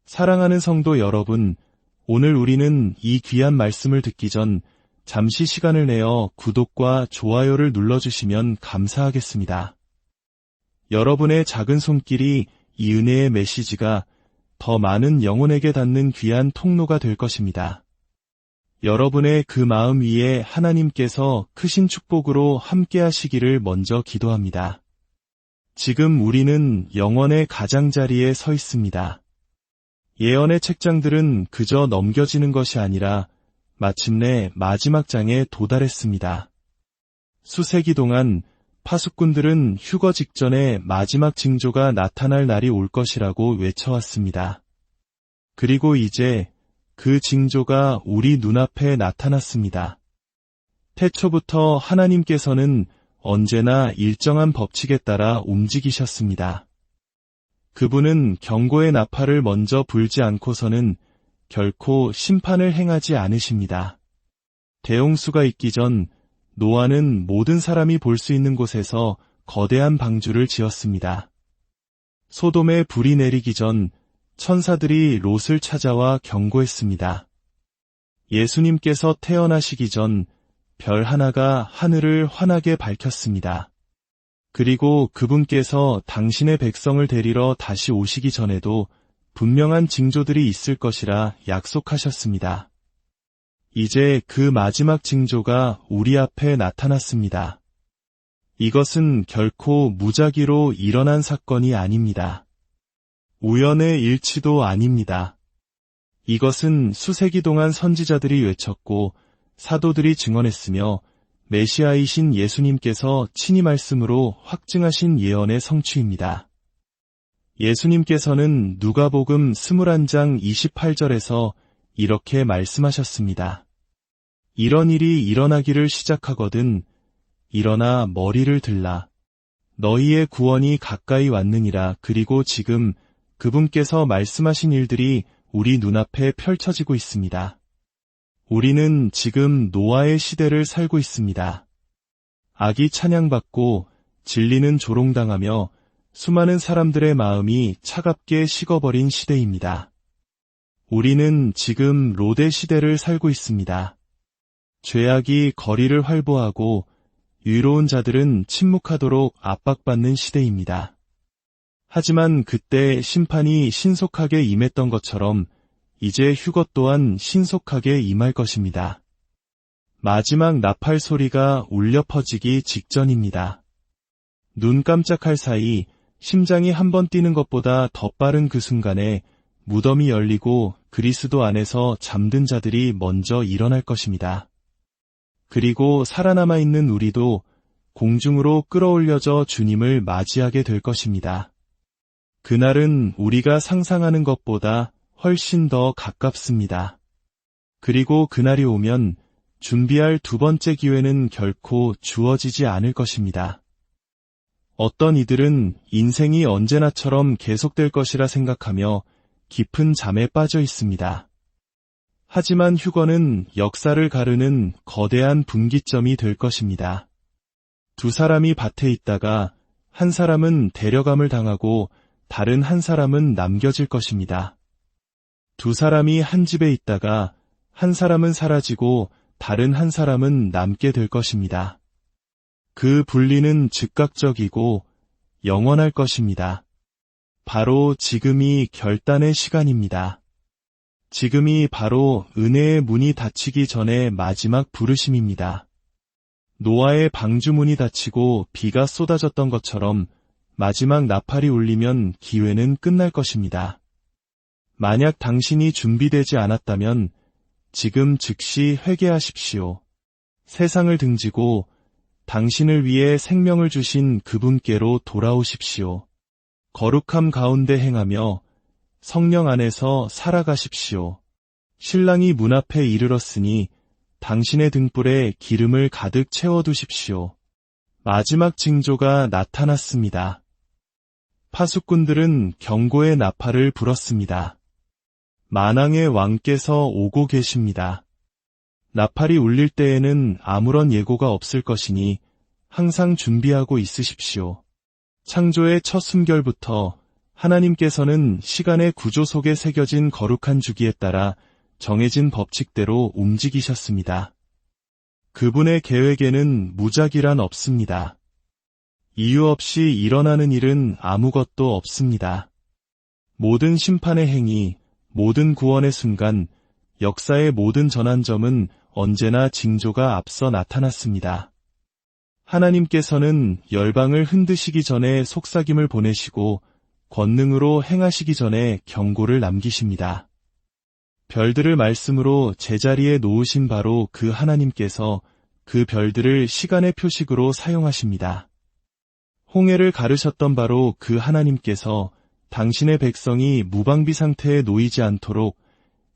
사랑하는 성도 여러분, 오늘 우리는 이 귀한 말씀을 듣기 전 잠시 시간을 내어 구독과 좋아요를 눌러주시면 감사하겠습니다. 여러분의 작은 손길이 이 은혜의 메시지가 더 많은 영혼에게 닿는 귀한 통로가 될 것입니다. 여러분의 그 마음 위에 하나님께서 크신 축복으로 함께 하시기를 먼저 기도합니다. 지금 우리는 영원의 가장자리에 서 있습니다. 예언의 책장들은 그저 넘겨지는 것이 아니라 마침내 마지막 장에 도달했습니다. 수세기 동안 파수꾼들은 휴거 직전에 마지막 징조가 나타날 날이 올 것이라고 외쳐왔습니다. 그리고 이제 그 징조가 우리 눈앞에 나타났습니다. 태초부터 하나님께서는 언제나 일정한 법칙에 따라 움직이셨습니다. 그분은 경고의 나팔을 먼저 불지 않고서는 결코 심판을 행하지 않으십니다. 대홍수가 있기 전 노아는 모든 사람이 볼 수 있는 곳에서 거대한 방주를 지었습니다. 소돔에 불이 내리기 전 천사들이 롯을 찾아와 경고했습니다. 예수님께서 태어나시기 전 별 하나가 하늘을 환하게 밝혔습니다. 그리고 그분께서 당신의 백성을 데리러 다시 오시기 전에도 분명한 징조들이 있을 것이라 약속하셨습니다. 이제 그 마지막 징조가 우리 앞에 나타났습니다. 이것은 결코 무작위로 일어난 사건이 아닙니다. 우연의 일치도 아닙니다. 이것은 수세기 동안 선지자들이 외쳤고 사도들이 증언했으며 메시아이신 예수님께서 친히 말씀으로 확증하신 예언의 성취입니다. 예수님께서는 누가복음 21장 28절에서 이렇게 말씀하셨습니다. 이런 일이 일어나기를 시작하거든 일어나 머리를 들라. 너희의 구원이 가까이 왔느니라. 그리고 지금 그분께서 말씀하신 일들이 우리 눈앞에 펼쳐지고 있습니다. 우리는 지금 노아의 시대를 살고 있습니다. 악이 찬양받고 진리는 조롱당하며 수많은 사람들의 마음이 차갑게 식어버린 시대입니다. 우리는 지금 롯의 시대를 살고 있습니다. 죄악이 거리를 활보하고 유로운 자들은 침묵하도록 압박받는 시대입니다. 하지만 그때 심판이 신속하게 임했던 것처럼 이제 휴거 또한 신속하게 임할 것입니다. 마지막 나팔 소리가 울려 퍼지기 직전입니다. 눈 깜짝할 사이 심장이 한 번 뛰는 것보다 더 빠른 그 순간에 무덤이 열리고 그리스도 안에서 잠든 자들이 먼저 일어날 것입니다. 그리고 살아남아 있는 우리도 공중으로 끌어올려져 주님을 맞이하게 될 것입니다. 그날은 우리가 상상하는 것보다 훨씬 더 가깝습니다. 그리고 그날이 오면 준비할 두 번째 기회는 결코 주어지지 않을 것입니다. 어떤 이들은 인생이 언제나처럼 계속될 것이라 생각하며 깊은 잠에 빠져 있습니다. 하지만 휴거는 역사를 가르는 거대한 분기점이 될 것입니다. 두 사람이 밭에 있다가 한 사람은 데려감을 당하고 다른 한 사람은 남겨질 것입니다. 두 사람이 한 집에 있다가 한 사람은 사라지고 다른 한 사람은 남게 될 것입니다. 그 분리는 즉각적이고 영원할 것입니다. 바로 지금이 결단의 시간입니다. 지금이 바로 은혜의 문이 닫히기 전에 마지막 부르심입니다. 노아의 방주문이 닫히고 비가 쏟아졌던 것처럼 마지막 나팔이 울리면 기회는 끝날 것입니다. 만약 당신이 준비되지 않았다면 지금 즉시 회개하십시오. 세상을 등지고 당신을 위해 생명을 주신 그분께로 돌아오십시오. 거룩함 가운데 행하며 성령 안에서 살아가십시오. 신랑이 문 앞에 이르렀으니 당신의 등불에 기름을 가득 채워두십시오. 마지막 징조가 나타났습니다. 파수꾼들은 경고의 나팔을 불었습니다. 만왕의 왕께서 오고 계십니다. 나팔이 울릴 때에는 아무런 예고가 없을 것이니 항상 준비하고 있으십시오. 창조의 첫 숨결부터 하나님께서는 시간의 구조 속에 새겨진 거룩한 주기에 따라 정해진 법칙대로 움직이셨습니다. 그분의 계획에는 무작위란 없습니다. 이유 없이 일어나는 일은 아무것도 없습니다. 모든 심판의 행위, 모든 구원의 순간, 역사의 모든 전환점은 언제나 징조가 앞서 나타났습니다. 하나님께서는 열방을 흔드시기 전에 속삭임을 보내시고 권능으로 행하시기 전에 경고를 남기십니다. 별들을 말씀으로 제자리에 놓으신 바로 그 하나님께서 그 별들을 시간의 표식으로 사용하십니다. 홍해를 가르셨던 바로 그 하나님께서 당신의 백성이 무방비 상태에 놓이지 않도록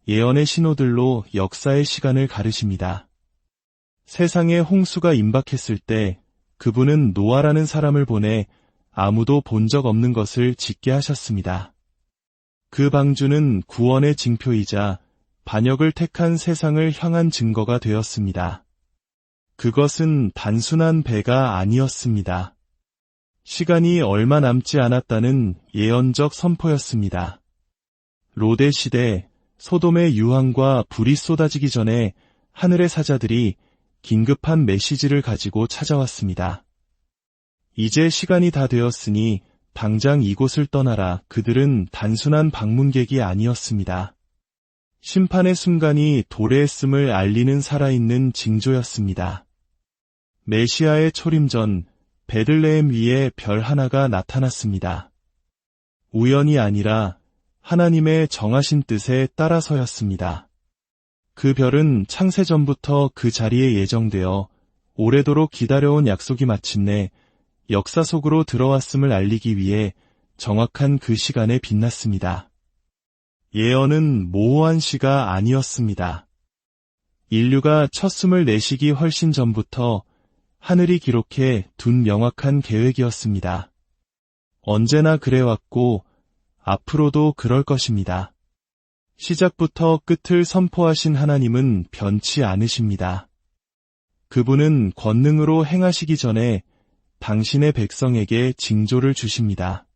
예언의 신호들로 역사의 시간을 가르십니다. 세상에 홍수가 임박했을 때 그분은 노아라는 사람을 보내 아무도 본 적 없는 것을 짓게 하셨습니다. 그 방주는 구원의 징표이자 반역을 택한 세상을 향한 증거가 되었습니다. 그것은 단순한 배가 아니었습니다. 시간이 얼마 남지 않았다는 예언적 선포였습니다. 롯의 시대, 소돔의 유황과 불이 쏟아지기 전에 하늘의 사자들이 긴급한 메시지를 가지고 찾아왔습니다. 이제 시간이 다 되었으니 당장 이곳을 떠나라. 그들은 단순한 방문객이 아니었습니다. 심판의 순간이 도래했음을 알리는 살아있는 징조였습니다. 메시아의 초림 전 베들레헴 위에 별 하나가 나타났습니다. 우연이 아니라 하나님의 정하신 뜻에 따라서였습니다. 그 별은 창세전부터 그 자리에 예정되어 오래도록 기다려온 약속이 마침내 역사 속으로 들어왔음을 알리기 위해 정확한 그 시간에 빛났습니다. 예언은 모호한 시가 아니었습니다. 인류가 첫 숨을 내쉬기 훨씬 전부터 하늘이 기록해 둔 명확한 계획이었습니다. 언제나 그래왔고 앞으로도 그럴 것입니다. 시작부터 끝을 선포하신 하나님은 변치 않으십니다. 그분은 권능으로 행하시기 전에 당신의 백성에게 징조를 주십니다.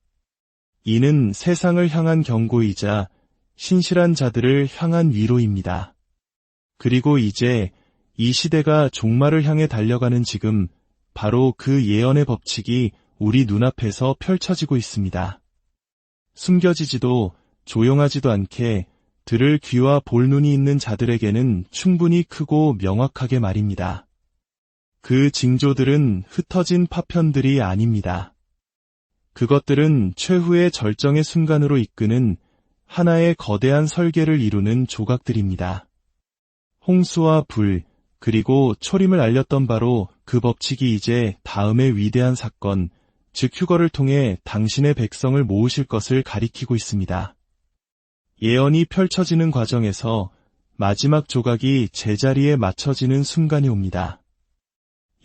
이는 세상을 향한 경고이자 신실한 자들을 향한 위로입니다. 그리고 이제 이 시대가 종말을 향해 달려가는 지금 바로 그 예언의 법칙이 우리 눈앞에서 펼쳐지고 있습니다. 숨겨지지도 조용하지도 않게 들을 귀와 볼 눈이 있는 자들에게는 충분히 크고 명확하게 말입니다. 그 징조들은 흩어진 파편들이 아닙니다. 그것들은 최후의 절정의 순간으로 이끄는 하나의 거대한 설계를 이루는 조각들입니다. 홍수와 불, 그리고 초림을 알렸던 바로 그 법칙이 이제 다음의 위대한 사건, 즉 휴거를 통해 당신의 백성을 모으실 것을 가리키고 있습니다. 예언이 펼쳐지는 과정에서 마지막 조각이 제자리에 맞춰지는 순간이 옵니다.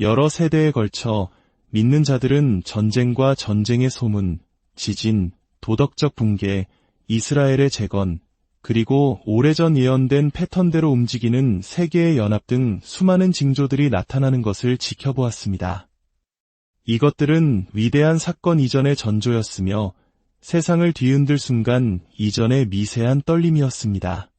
여러 세대에 걸쳐 믿는 자들은 전쟁과 전쟁의 소문, 지진, 도덕적 붕괴, 이스라엘의 재건, 그리고 오래전 예언된 패턴대로 움직이는 세계의 연합 등 수많은 징조들이 나타나는 것을 지켜보았습니다. 이것들은 위대한 사건 이전의 전조였으며 세상을 뒤흔들 순간 이전의 미세한 떨림이었습니다.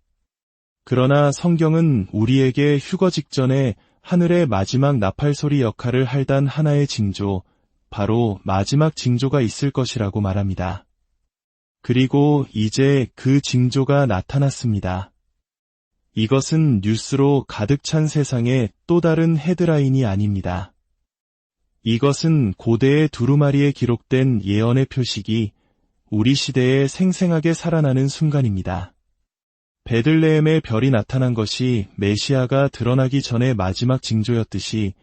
그러나 성경은 우리에게 휴거 직전에 하늘의 마지막 나팔소리 역할을 할단 하나의 징조, 바로 마지막 징조가 있을 것이라고 말합니다. 그리고 이제 그 징조가 나타났습니다. 이것은 뉴스로 가득 찬 세상의 또 다른 헤드라인이 아닙니다. 이것은 고대의 두루마리에 기록된 예언의 표식이 우리 시대에 생생하게 살아나는 순간입니다. 베들레헴의 별이 나타난 것이 메시아가 드러나기 전의 마지막 징조였듯이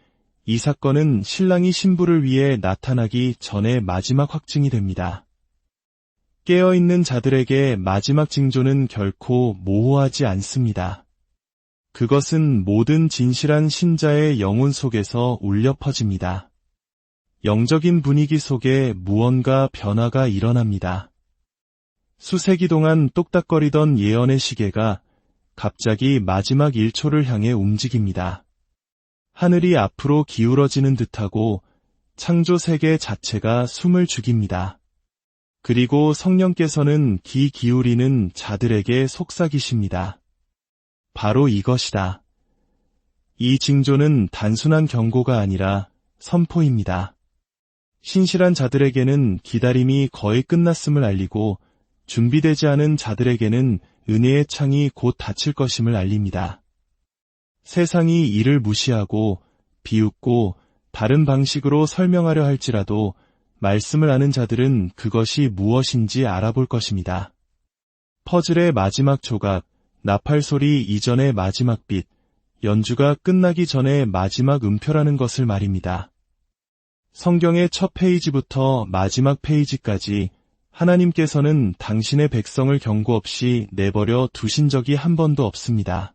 이 사건은 신랑이 신부를 위해 나타나기 전의 마지막 확증이 됩니다. 깨어있는 자들에게 마지막 징조는 결코 모호하지 않습니다. 그것은 모든 진실한 신자의 영혼 속에서 울려 퍼집니다. 영적인 분위기 속에 무언가 변화가 일어납니다. 수세기 동안 똑딱거리던 예언의 시계가 갑자기 마지막 1초를 향해 움직입니다. 하늘이 앞으로 기울어지는 듯하고 창조 세계 자체가 숨을 죽입니다. 그리고 성령께서는 귀 기울이는 자들에게 속삭이십니다. 바로 이것이다. 이 징조는 단순한 경고가 아니라 선포입니다. 신실한 자들에게는 기다림이 거의 끝났음을 알리고 준비되지 않은 자들에게는 은혜의 창이 곧 닫힐 것임을 알립니다. 세상이 이를 무시하고 비웃고 다른 방식으로 설명하려 할지라도 말씀을 아는 자들은 그것이 무엇인지 알아볼 것입니다. 퍼즐의 마지막 조각, 나팔 소리 이전의 마지막 빛, 연주가 끝나기 전에 마지막 음표라는 것을 말입니다. 성경의 첫 페이지부터 마지막 페이지까지 하나님께서는 당신의 백성을 경고 없이 내버려 두신 적이 한 번도 없습니다.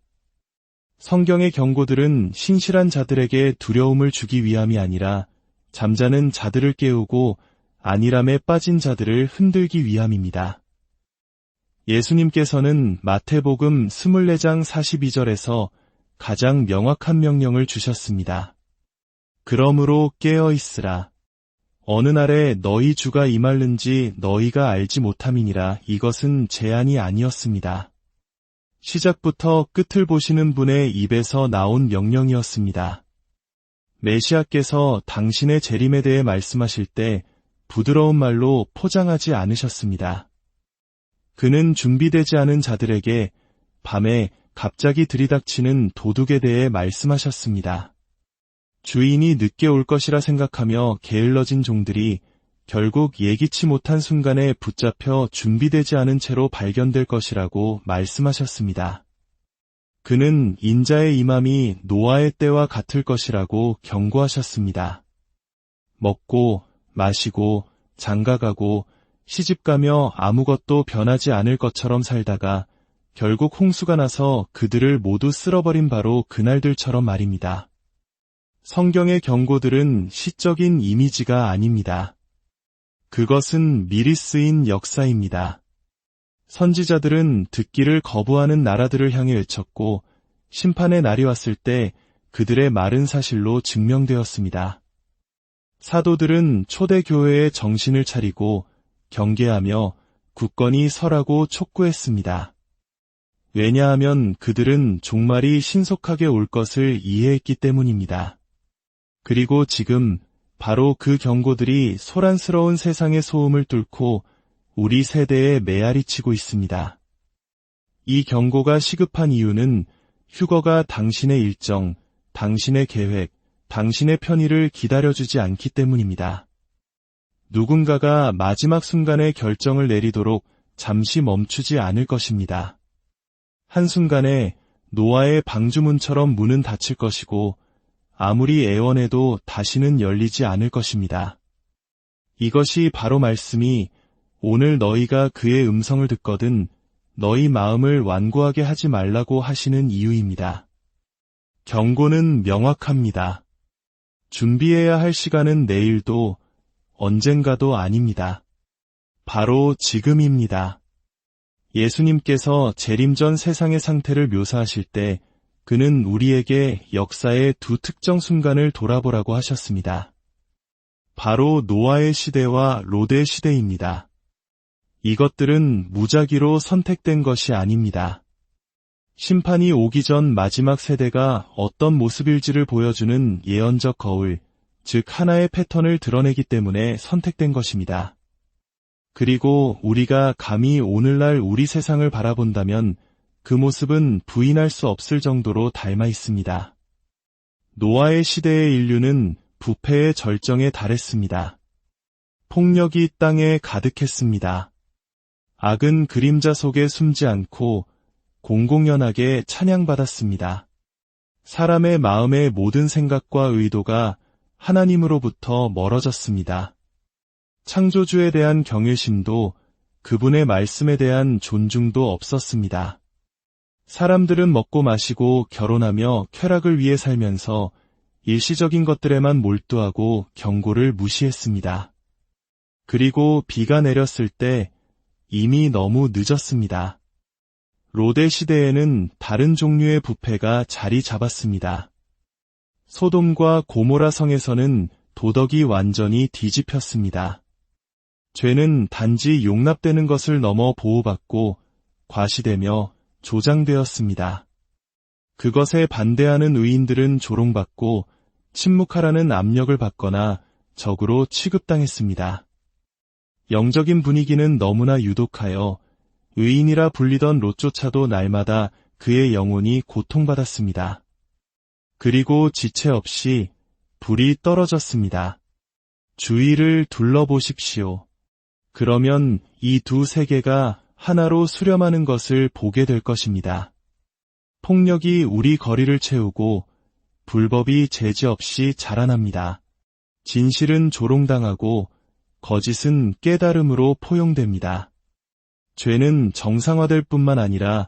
성경의 경고들은 신실한 자들에게 두려움을 주기 위함이 아니라 잠자는 자들을 깨우고 안일함에 빠진 자들을 흔들기 위함입니다. 예수님께서는 마태복음 24장 42절에서 가장 명확한 명령을 주셨습니다. 그러므로 깨어 있으라. 어느 날에 너희 주가 임할는지 너희가 알지 못함이니라. 이것은 제안이 아니었습니다. 시작부터 끝을 보시는 분의 입에서 나온 명령이었습니다. 메시아께서 당신의 재림에 대해 말씀하실 때 부드러운 말로 포장하지 않으셨습니다. 그는 준비되지 않은 자들에게 밤에 갑자기 들이닥치는 도둑에 대해 말씀하셨습니다. 주인이 늦게 올 것이라 생각하며 게을러진 종들이 결국 예기치 못한 순간에 붙잡혀 준비되지 않은 채로 발견될 것이라고 말씀하셨습니다. 그는 인자의 임함이 노아의 때와 같을 것이라고 경고하셨습니다. 먹고 마시고 장가가고 시집가며 아무것도 변하지 않을 것처럼 살다가 결국 홍수가 나서 그들을 모두 쓸어버린 바로 그날들처럼 말입니다. 성경의 경고들은 시적인 이미지가 아닙니다. 그것은 미리 쓰인 역사입니다. 선지자들은 듣기를 거부하는 나라들을 향해 외쳤고 심판의 날이 왔을 때 그들의 말은 사실로 증명되었습니다. 사도들은 초대교회의 정신을 차리고 경계하며 굳건히 서라고 촉구했습니다. 왜냐하면 그들은 종말이 신속하게 올 것을 이해했기 때문입니다. 그리고 지금 바로 그 경고들이 소란스러운 세상의 소음을 뚫고 우리 세대에 메아리치고 있습니다. 이 경고가 시급한 이유는 휴거가 당신의 일정, 당신의 계획, 당신의 편의를 기다려주지 않기 때문입니다. 누군가가 마지막 순간에 결정을 내리도록 잠시 멈추지 않을 것입니다. 한순간에 노아의 방주문처럼 문은 닫힐 것이고 아무리 애원해도 다시는 열리지 않을 것입니다. 이것이 바로 말씀이 오늘 너희가 그의 음성을 듣거든 너희 마음을 완고하게 하지 말라고 하시는 이유입니다. 경고는 명확합니다. 준비해야 할 시간은 내일도 언젠가도 아닙니다. 바로 지금입니다. 예수님께서 재림 전 세상의 상태를 묘사하실 때 그는 우리에게 역사의 두 특정 순간을 돌아보라고 하셨습니다. 바로 노아의 시대와 롯의 시대입니다. 이것들은 무작위로 선택된 것이 아닙니다. 심판이 오기 전 마지막 세대가 어떤 모습일지를 보여주는 예언적 거울, 즉 하나의 패턴을 드러내기 때문에 선택된 것입니다. 그리고 우리가 감히 오늘날 우리 세상을 바라본다면 그 모습은 부인할 수 없을 정도로 닮아 있습니다. 노아의 시대의 인류는 부패의 절정에 달했습니다. 폭력이 땅에 가득했습니다. 악은 그림자 속에 숨지 않고 공공연하게 찬양받았습니다. 사람의 마음의 모든 생각과 의도가 하나님으로부터 멀어졌습니다. 창조주에 대한 경외심도 그분의 말씀에 대한 존중도 없었습니다. 사람들은 먹고 마시고 결혼하며 쾌락을 위해 살면서 일시적인 것들에만 몰두하고 경고를 무시했습니다. 그리고 비가 내렸을 때 이미 너무 늦었습니다. 롯의 시대에는 다른 종류의 부패가 자리 잡았습니다. 소돔과 고모라 성에서는 도덕이 완전히 뒤집혔습니다. 죄는 단지 용납되는 것을 넘어 보호받고 과시되며 조장되었습니다. 그것에 반대하는 의인들은 조롱받고 침묵하라는 압력을 받거나 적으로 취급당했습니다. 영적인 분위기는 너무나 유독하여 의인이라 불리던 롯조차도 날마다 그의 영혼이 고통받았습니다. 그리고 지체 없이 불이 떨어졌습니다. 주위를 둘러보십시오. 그러면 이 두 세계가 하나로 수렴하는 것을 보게 될 것입니다. 폭력이 우리 거리를 채우고 불법이 제지 없이 자라납니다. 진실은 조롱당하고 거짓은 깨달음으로 포용됩니다. 죄는 정상화될 뿐만 아니라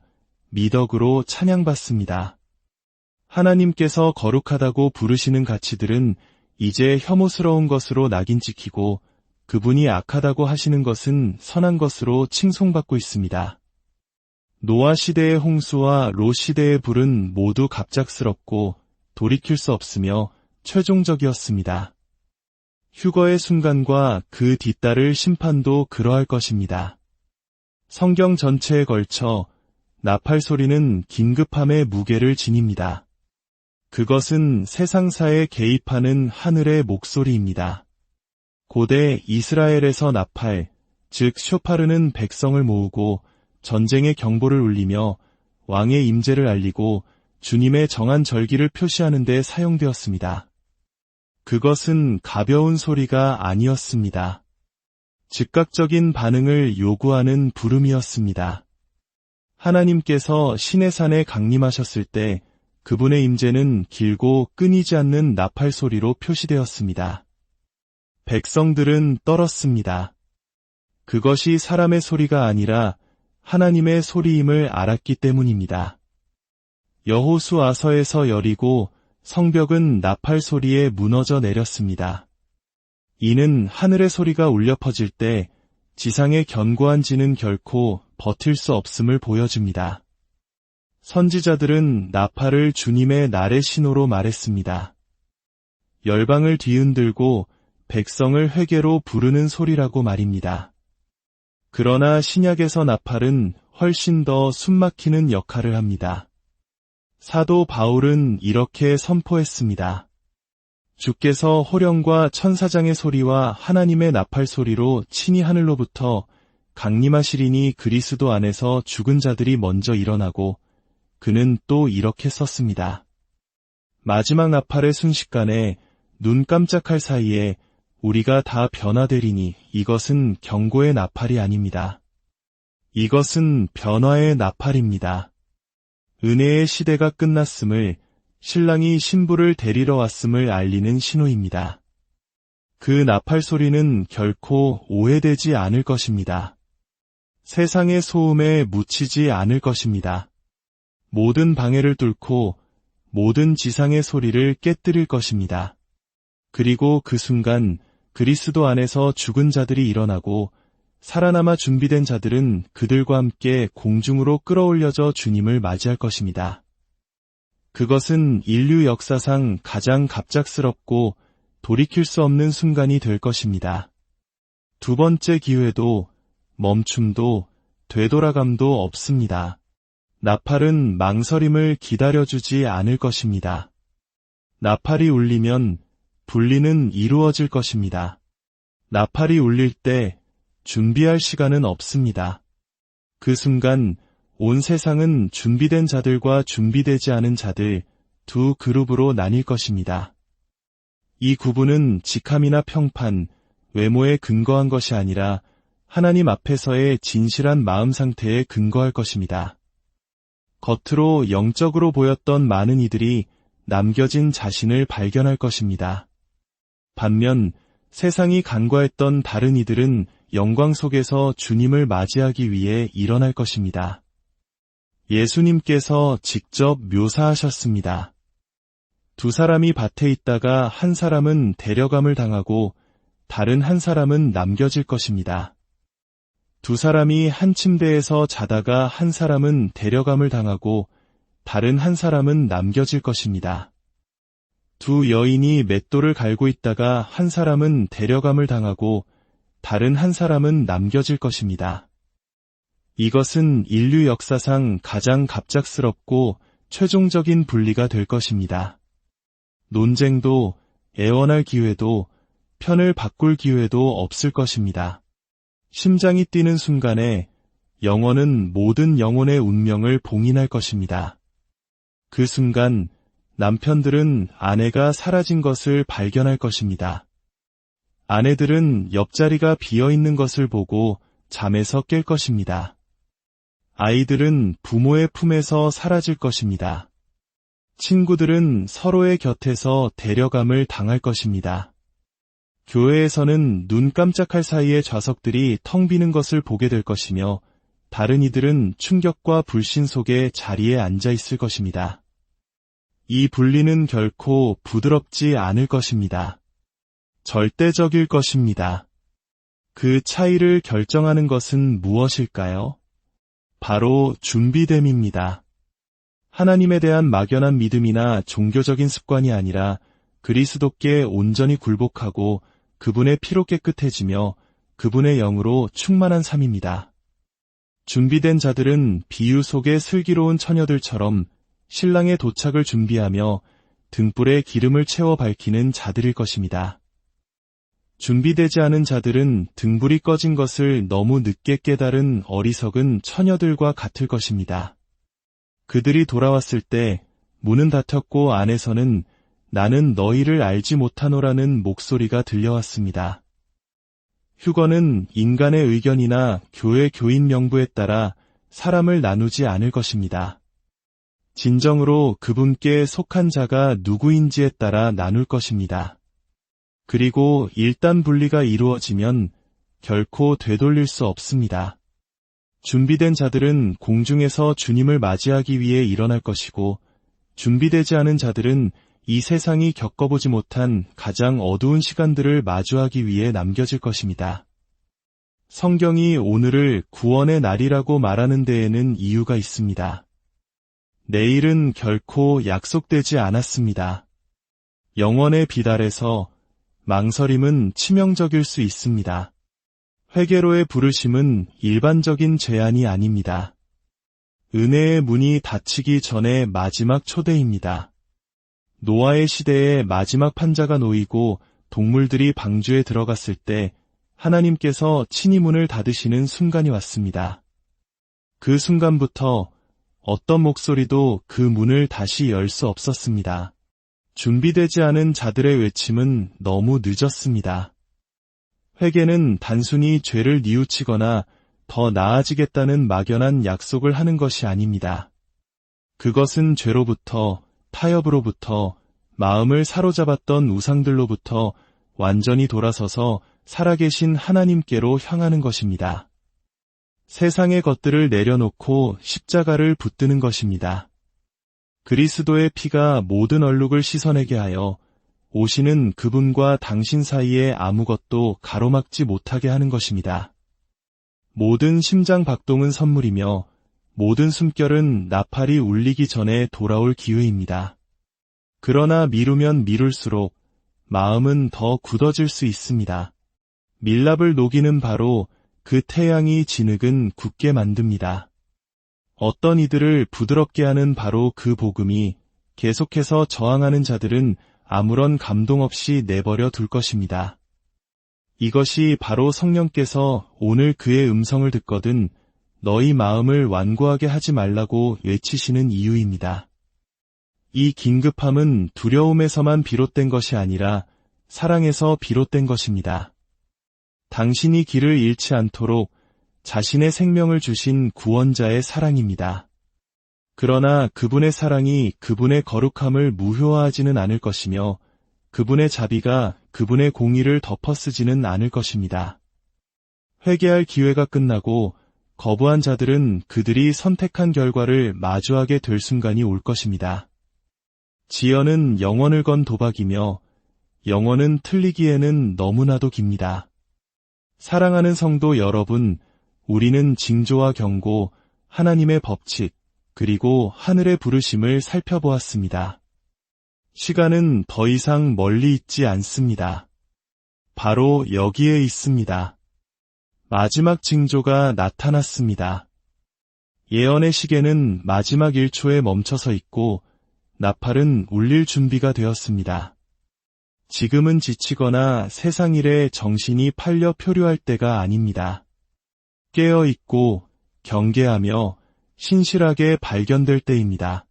미덕으로 찬양받습니다. 하나님께서 거룩하다고 부르시는 가치들은 이제 혐오스러운 것으로 낙인 찍히고 그분이 악하다고 하시는 것은 선한 것으로 칭송받고 있습니다. 노아 시대의 홍수와 롯 시대의 불은 모두 갑작스럽고 돌이킬 수 없으며 최종적이었습니다. 휴거의 순간과 그 뒤따를 심판도 그러할 것입니다. 성경 전체에 걸쳐 나팔 소리는 긴급함의 무게를 지닙니다. 그것은 세상사에 개입하는 하늘의 목소리입니다. 고대 이스라엘에서 나팔, 즉 쇼파르는 백성을 모으고 전쟁의 경보를 울리며 왕의 임재를 알리고 주님의 정한 절기를 표시하는 데 사용되었습니다. 그것은 가벼운 소리가 아니었습니다. 즉각적인 반응을 요구하는 부름이었습니다. 하나님께서 시내산에 강림하셨을 때 그분의 임재는 길고 끊이지 않는 나팔 소리로 표시되었습니다. 백성들은 떨었습니다. 그것이 사람의 소리가 아니라 하나님의 소리임을 알았기 때문입니다. 여호수아서에서 여리고 성벽은 나팔 소리에 무너져 내렸습니다. 이는 하늘의 소리가 울려 퍼질 때 지상의 견고한 지는 결코 버틸 수 없음을 보여줍니다. 선지자들은 나팔을 주님의 날의 신호로 말했습니다. 열방을 뒤흔들고 백성을 회개로 부르는 소리라고 말입니다. 그러나 신약에서 나팔은 훨씬 더 숨막히는 역할을 합니다. 사도 바울은 이렇게 선포했습니다. 주께서 호령과 천사장의 소리와 하나님의 나팔 소리로 친히 하늘로부터 강림하시리니 그리스도 안에서 죽은 자들이 먼저 일어나고 그는 또 이렇게 썼습니다. 마지막 나팔의 순식간에 눈 깜짝할 사이에 우리가 다 변화되리니 이것은 경고의 나팔이 아닙니다. 이것은 변화의 나팔입니다. 은혜의 시대가 끝났음을, 신랑이 신부를 데리러 왔음을 알리는 신호입니다. 그 나팔 소리는 결코 오해되지 않을 것입니다. 세상의 소음에 묻히지 않을 것입니다. 모든 방해를 뚫고 모든 지상의 소리를 깨뜨릴 것입니다. 그리고 그 순간 그리스도 안에서 죽은 자들이 일어나고 살아남아 준비된 자들은 그들과 함께 공중으로 끌어올려져 주님을 맞이할 것입니다. 그것은 인류 역사상 가장 갑작스럽고 돌이킬 수 없는 순간이 될 것입니다. 두 번째 기회도 멈춤도 되돌아감도 없습니다. 나팔은 망설임을 기다려주지 않을 것입니다. 나팔이 울리면 분리는 이루어질 것입니다. 나팔이 울릴 때 준비할 시간은 없습니다. 그 순간 온 세상은 준비된 자들과 준비되지 않은 자들 두 그룹으로 나뉠 것입니다. 이 구분은 직함이나 평판, 외모에 근거한 것이 아니라 하나님 앞에서의 진실한 마음 상태에 근거할 것입니다. 겉으로 영적으로 보였던 많은 이들이 남겨진 자신을 발견할 것입니다. 반면 세상이 간과했던 다른 이들은 영광 속에서 주님을 맞이하기 위해 일어날 것입니다. 예수님께서 직접 묘사하셨습니다. 두 사람이 밭에 있다가 한 사람은 데려감을 당하고 다른 한 사람은 남겨질 것입니다. 두 사람이 한 침대에서 자다가 한 사람은 데려감을 당하고 다른 한 사람은 남겨질 것입니다. 두 여인이 맷돌을 갈고 있다가 한 사람은 데려감을 당하고 다른 한 사람은 남겨질 것입니다. 이것은 인류 역사상 가장 갑작스럽고 최종적인 분리가 될 것입니다. 논쟁도 애원할 기회도 편을 바꿀 기회도 없을 것입니다. 심장이 뛰는 순간에 영혼은 모든 영혼의 운명을 봉인할 것입니다. 그 순간 남편들은 아내가 사라진 것을 발견할 것입니다. 아내들은 옆자리가 비어있는 것을 보고 잠에서 깰 것입니다. 아이들은 부모의 품에서 사라질 것입니다. 친구들은 서로의 곁에서 데려감을 당할 것입니다. 교회에서는 눈 깜짝할 사이에 좌석들이 텅 비는 것을 보게 될 것이며 다른 이들은 충격과 불신 속에 자리에 앉아 있을 것입니다. 이 분리는 결코 부드럽지 않을 것입니다. 절대적일 것입니다. 그 차이를 결정하는 것은 무엇일까요? 바로 준비됨입니다. 하나님에 대한 막연한 믿음이나 종교적인 습관이 아니라 그리스도께 온전히 굴복하고 그분의 피로 깨끗해지며 그분의 영으로 충만한 삶입니다. 준비된 자들은 비유 속의 슬기로운 처녀들처럼 신랑의 도착을 준비하며 등불에 기름을 채워 밝히는 자들일 것입니다. 준비되지 않은 자들은 등불이 꺼진 것을 너무 늦게 깨달은 어리석은 처녀들과 같을 것입니다. 그들이 돌아왔을 때 문은 닫혔고 안에서는 나는 너희를 알지 못하노라는 목소리가 들려왔습니다. 휴거는 인간의 의견이나 교회 교인 명부에 따라 사람을 나누지 않을 것입니다. 진정으로 그분께 속한 자가 누구인지에 따라 나눌 것입니다. 그리고 일단 분리가 이루어지면 결코 되돌릴 수 없습니다. 준비된 자들은 공중에서 주님을 맞이하기 위해 일어날 것이고 준비되지 않은 자들은 이 세상이 겪어보지 못한 가장 어두운 시간들을 마주하기 위해 남겨질 것입니다. 성경이 오늘을 구원의 날이라고 말하는 데에는 이유가 있습니다. 내일은 결코 약속되지 않았습니다. 영원의 빛 아래서 망설임은 치명적일 수 있습니다. 회개로의 부르심은 일반적인 제안이 아닙니다. 은혜의 문이 닫히기 전에 마지막 초대입니다. 노아의 시대에 마지막 판자가 놓이고 동물들이 방주에 들어갔을 때 하나님께서 친히 문을 닫으시는 순간이 왔습니다. 그 순간부터 어떤 목소리도 그 문을 다시 열 수 없었습니다. 준비되지 않은 자들의 외침은 너무 늦었습니다. 회개는 단순히 죄를 뉘우치거나 더 나아지겠다는 막연한 약속을 하는 것이 아닙니다. 그것은 죄로부터, 타협으로부터, 마음을 사로잡았던 우상들로부터 완전히 돌아서서 살아계신 하나님께로 향하는 것입니다. 세상의 것들을 내려놓고 십자가를 붙드는 것입니다. 그리스도의 피가 모든 얼룩을 씻어내게 하여 오시는 그분과 당신 사이에 아무것도 가로막지 못하게 하는 것입니다. 모든 심장 박동은 선물이며 모든 숨결은 나팔이 울리기 전에 돌아올 기회입니다. 그러나 미루면 미룰수록 마음은 더 굳어질 수 있습니다. 밀랍을 녹이는 바로 그 태양이 진흙은 굳게 만듭니다. 어떤 이들을 부드럽게 하는 바로 그 복음이 계속해서 저항하는 자들은 아무런 감동 없이 내버려 둘 것입니다. 이것이 바로 성령께서 오늘 그의 음성을 듣거든 너희 마음을 완고하게 하지 말라고 외치시는 이유입니다. 이 긴급함은 두려움에서만 비롯된 것이 아니라 사랑에서 비롯된 것입니다. 당신이 길을 잃지 않도록 자신의 생명을 주신 구원자의 사랑입니다. 그러나 그분의 사랑이 그분의 거룩함을 무효화하지는 않을 것이며 그분의 자비가 그분의 공의를 덮어쓰지는 않을 것입니다. 회개할 기회가 끝나고 거부한 자들은 그들이 선택한 결과를 마주하게 될 순간이 올 것입니다. 지연은 영원을 건 도박이며 영원은 틀리기에는 너무나도 깁니다. 사랑하는 성도 여러분, 우리는 징조와 경고, 하나님의 법칙, 그리고 하늘의 부르심을 살펴보았습니다. 시간은 더 이상 멀리 있지 않습니다. 바로 여기에 있습니다. 마지막 징조가 나타났습니다. 예언의 시계는 마지막 1초에 멈춰서 있고 나팔은 울릴 준비가 되었습니다. 지금은 지치거나 세상 일에 정신이 팔려 표류할 때가 아닙니다. 깨어있고 경계하며 신실하게 발견될 때입니다.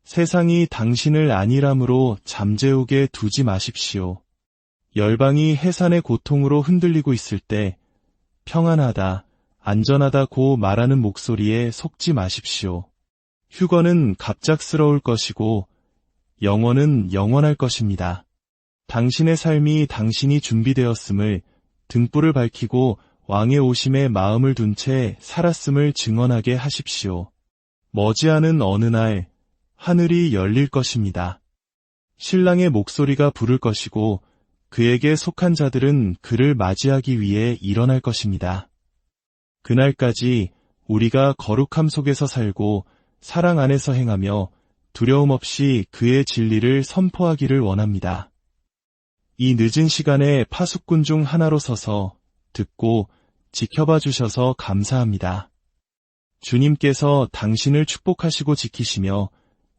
세상이 당신을 안일함으로 잠재우게 두지 마십시오. 열방이 해산의 고통으로 흔들리고 있을 때 평안하다, 안전하다고 말하는 목소리에 속지 마십시오. 휴거는 갑작스러울 것이고 영원은 영원할 것입니다. 당신의 삶이 당신이 준비되었음을 등불을 밝히고 왕의 오심에 마음을 둔 채 살았음을 증언하게 하십시오. 머지않은 어느 날 하늘이 열릴 것입니다. 신랑의 목소리가 부를 것이고 그에게 속한 자들은 그를 맞이하기 위해 일어날 것입니다. 그날까지 우리가 거룩함 속에서 살고 사랑 안에서 행하며 두려움 없이 그의 진리를 선포하기를 원합니다. 이 늦은 시간에 파수꾼 중 하나로 서서 듣고 지켜봐 주셔서 감사합니다. 주님께서 당신을 축복하시고 지키시며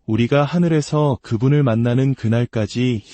우리가 하늘에서 그분을 만나는 그날까지 힘